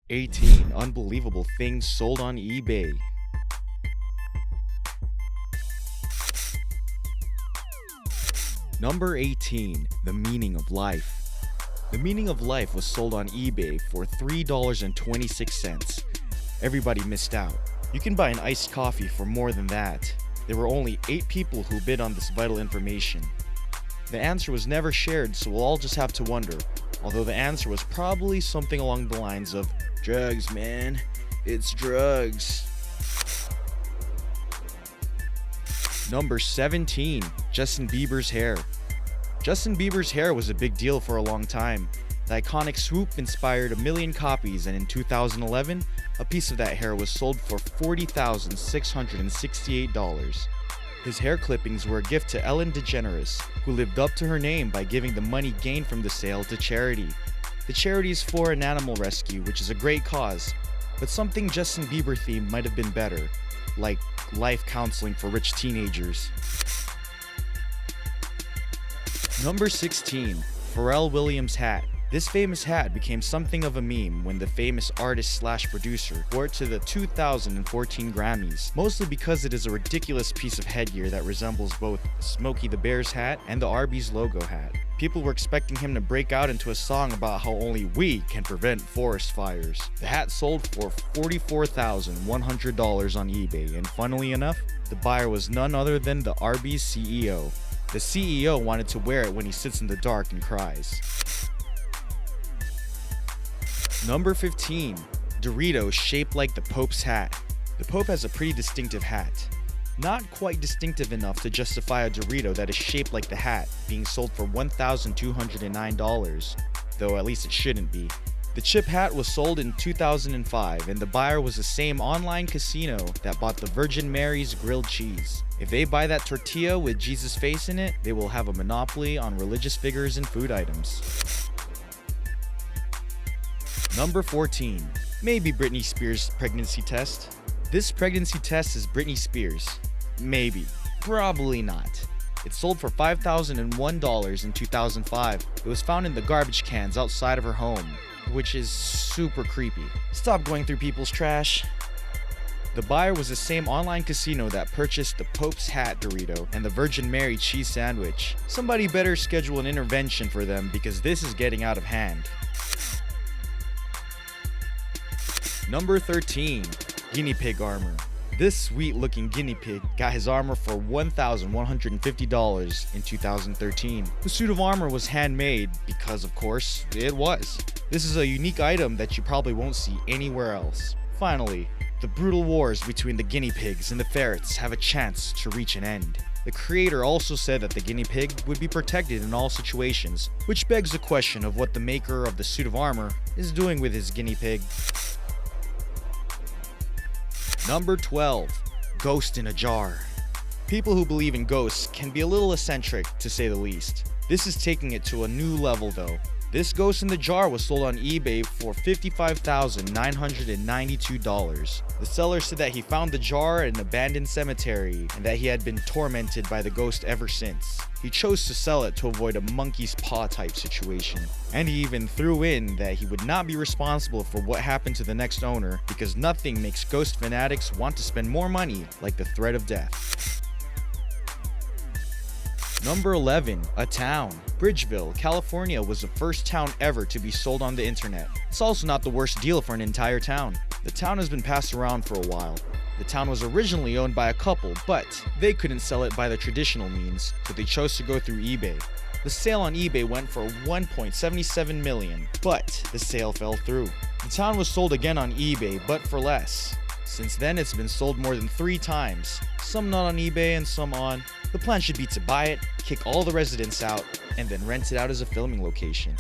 18 unbelievable things sold on eBay. Number 18. The meaning of life. The meaning of life was sold on eBay for $3.26. Everybody missed out. You can buy an iced coffee for more than that. There were only 8 people who bid on this vital information. The answer was never shared, so we'll all just have to wonder, although the answer was probably something along the lines of, drugs, man, it's drugs. Number 17. Justin Bieber's hair. Justin Bieber's hair was a big deal for a long time. The iconic swoop inspired a million copies, and in 2011, a piece of that hair was sold for $40,668. His hair clippings were a gift to Ellen DeGeneres, who lived up to her name by giving the money gained from the sale to charity. The charity is for an animal rescue, which is a great cause, but something Justin Bieber themed might have been better, like life counseling for rich teenagers. Number 16. Pharrell Williams hat. This famous hat became something of a meme when the famous artist/producer wore it to the 2014 Grammys, mostly because it is a ridiculous piece of headgear that resembles both Smokey the Bear's hat and the Arby's logo hat. People were expecting him to break out into a song about how only we can prevent forest fires. The hat sold for $44,100 on eBay, and funnily enough, the buyer was none other than the Arby's CEO. The CEO wanted to wear it when he sits in the dark and cries. Number 15. Doritos shaped like the Pope's hat. The Pope has a pretty distinctive hat. Not quite distinctive enough to justify a Dorito that is shaped like the hat, being sold for $1,209, though at least it shouldn't be. The chip hat was sold in 2005, and the buyer was the same online casino that bought the Virgin Mary's grilled cheese. If they buy that tortilla with Jesus' face in it, they will have a monopoly on religious figures and food items. Number 14. Maybe Britney Spears' pregnancy test. This pregnancy test is Britney Spears. Maybe. Probably not. It sold for $5,001 in 2005. It was found in the garbage cans outside of her home, which is super creepy. Stop going through people's trash. The buyer was the same online casino that purchased the Pope's hat Dorito and the Virgin Mary cheese sandwich. Somebody better schedule an intervention for them because this is getting out of hand. Number 13. Guinea pig armor. This sweet looking guinea pig got his armor for $1,150 in 2013. The suit of armor was handmade because, of course, it was. This is a unique item that you probably won't see anywhere else. Finally, the brutal wars between the guinea pigs and the ferrets have a chance to reach an end. The creator also said that the guinea pig would be protected in all situations, which begs the question of what the maker of the suit of armor is doing with his guinea pig. Number 12. Ghost in a jar. People who believe in ghosts can be a little eccentric, to say the least. This is taking it to a new level though. This ghost in the jar was sold on eBay for $55,992. The seller said that he found the jar in an abandoned cemetery and that he had been tormented by the ghost ever since. He chose to sell it to avoid a monkey's paw type situation. And he even threw in that he would not be responsible for what happened to the next owner because nothing makes ghost fanatics want to spend more money like the threat of death. Number 11. A town. Bridgeville, California was the first town ever to be sold on the internet. It's also not the worst deal for an entire town. The town has been passed around for a while. The town was originally owned by a couple, but they couldn't sell it by the traditional means, so they chose to go through eBay. The sale on eBay went for $1.77 million, but the sale fell through. The town was sold again on eBay, but for less. Since then, it's been sold more than 3 times, some not on eBay and some on. The plan should be to buy it, kick all the residents out, and then rent it out as a filming location.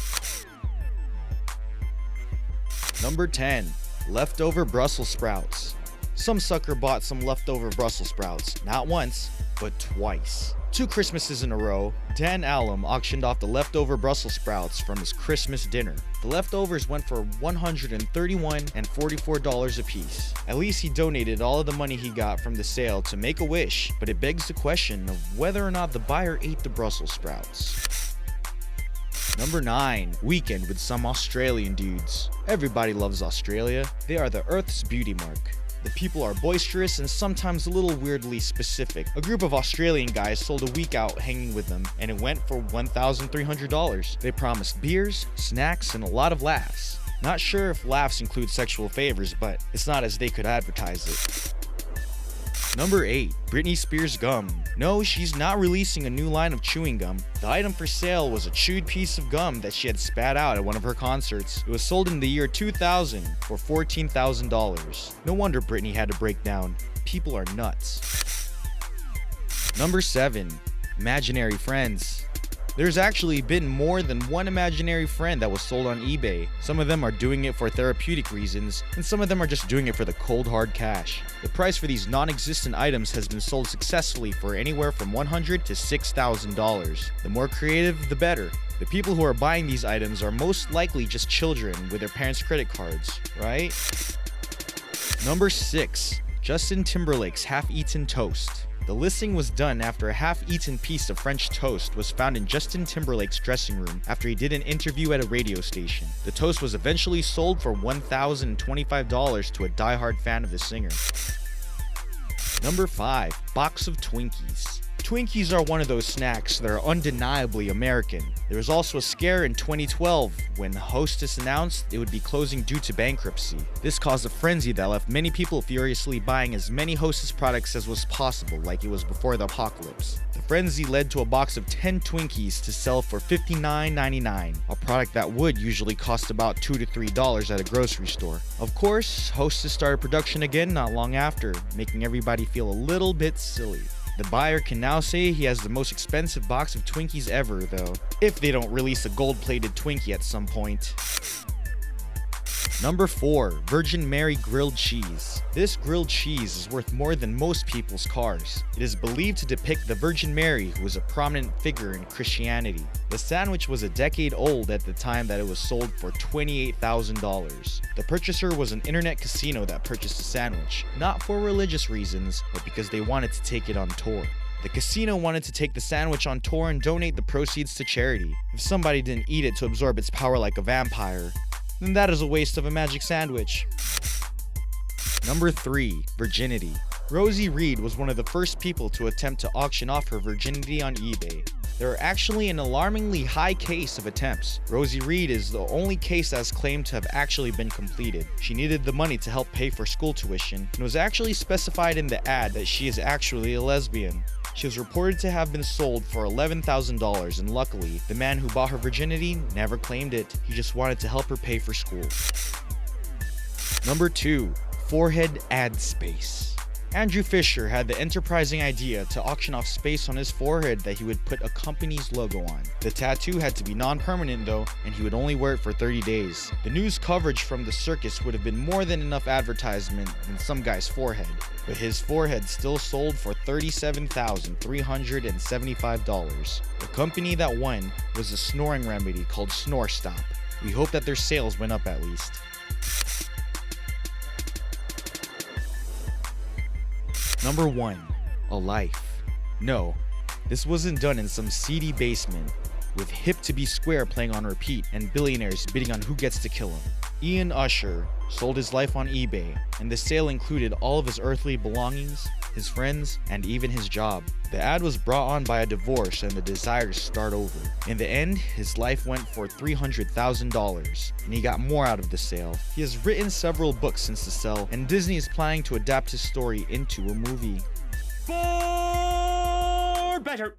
Number 10. Leftover Brussels sprouts. Some sucker bought some leftover Brussels sprouts, not once, but twice. 2 Christmases in a row, Dan Allum auctioned off the leftover Brussels sprouts from his Christmas dinner. The leftovers went for $131 and $44 a piece. At least he donated all of the money he got from the sale to Make-A-Wish, but it begs the question of whether or not the buyer ate the Brussels sprouts. Number 9. Weekend with some Australian dudes. Everybody loves Australia. They are the Earth's beauty mark. The people are boisterous and sometimes a little weirdly specific. A group of Australian guys sold a week out hanging with them, and it went for $1,300. They promised beers, snacks, and a lot of laughs. Not sure if laughs include sexual favors, but it's not as they could advertise it. Number 8. Britney Spears Gum. No, she's not releasing a new line of chewing gum. The item for sale was a chewed piece of gum that she had spat out at one of her concerts. It was sold in the year 2000 for $14,000. No wonder Britney had to break down. People are nuts. Number 7. Imaginary friends. There's actually been more than one imaginary friend that was sold on eBay. Some of them are doing it for therapeutic reasons, and some of them are just doing it for the cold hard cash. The price for these non-existent items has been sold successfully for anywhere from $100 to $6,000. The more creative, the better. The people who are buying these items are most likely just children with their parents' credit cards, right? Number 6. Justin Timberlake's half-eaten toast. The listing was done after a half-eaten piece of French toast was found in Justin Timberlake's dressing room after he did an interview at a radio station. The toast was eventually sold for $1,025 to a die-hard fan of the singer. Number 5. Box of Twinkies. Twinkies are one of those snacks that are undeniably American. There was also a scare in 2012 when Hostess announced it would be closing due to bankruptcy. This caused a frenzy that left many people furiously buying as many Hostess products as was possible, like it was before the apocalypse. The frenzy led to a box of 10 Twinkies to sell for $59.99, a product that would usually cost about $2 to $3 at a grocery store. Of course, Hostess started production again not long after, making everybody feel a little bit silly. The buyer can now say he has the most expensive box of Twinkies ever, though, if they don't release a gold-plated Twinkie at some point. Number 4. Virgin Mary grilled cheese. This grilled cheese is worth more than most people's cars. It is believed to depict the Virgin Mary, who was a prominent figure in Christianity. The sandwich was a decade old at the time that it was sold for $28,000. The purchaser was an internet casino that purchased the sandwich, not for religious reasons, but because they wanted to take it on tour. The casino wanted to take the sandwich on tour and donate the proceeds to charity. If somebody didn't eat it to absorb its power like a vampire, then that is a waste of a magic sandwich. Number 3. Virginity. Rosie Reed was one of the first people to attempt to auction off her virginity on eBay. There are actually an alarmingly high case of attempts. Rosie Reed is the only case that is claimed to have actually been completed. She needed the money to help pay for school tuition, and was actually specified in the ad that she is actually a lesbian. She was reported to have been sold for $11,000, and luckily, the man who bought her virginity never claimed it. He just wanted to help her pay for school. Number 2. Forehead ad space. Andrew Fisher had the enterprising idea to auction off space on his forehead that he would put a company's logo on. The tattoo had to be non-permanent though, and he would only wear it for 30 days. The news coverage from the circus would have been more than enough advertisement than some guy's forehead, but his forehead still sold for $37,375. The company that won was a snoring remedy called Snore Stop. We hope that their sales went up at least. Number 1. A life. No, this wasn't done in some seedy basement, with Hip to Be Square playing on repeat and billionaires bidding on who gets to kill him. Ian Usher sold his life on eBay, and the sale included all of his earthly belongings, his friends, and even his job. The ad was brought on by a divorce and the desire to start over. In the end, his life went for $300,000, and he got more out of the sale. He has written several books since the sale, and Disney is planning to adapt his story into a movie. For better.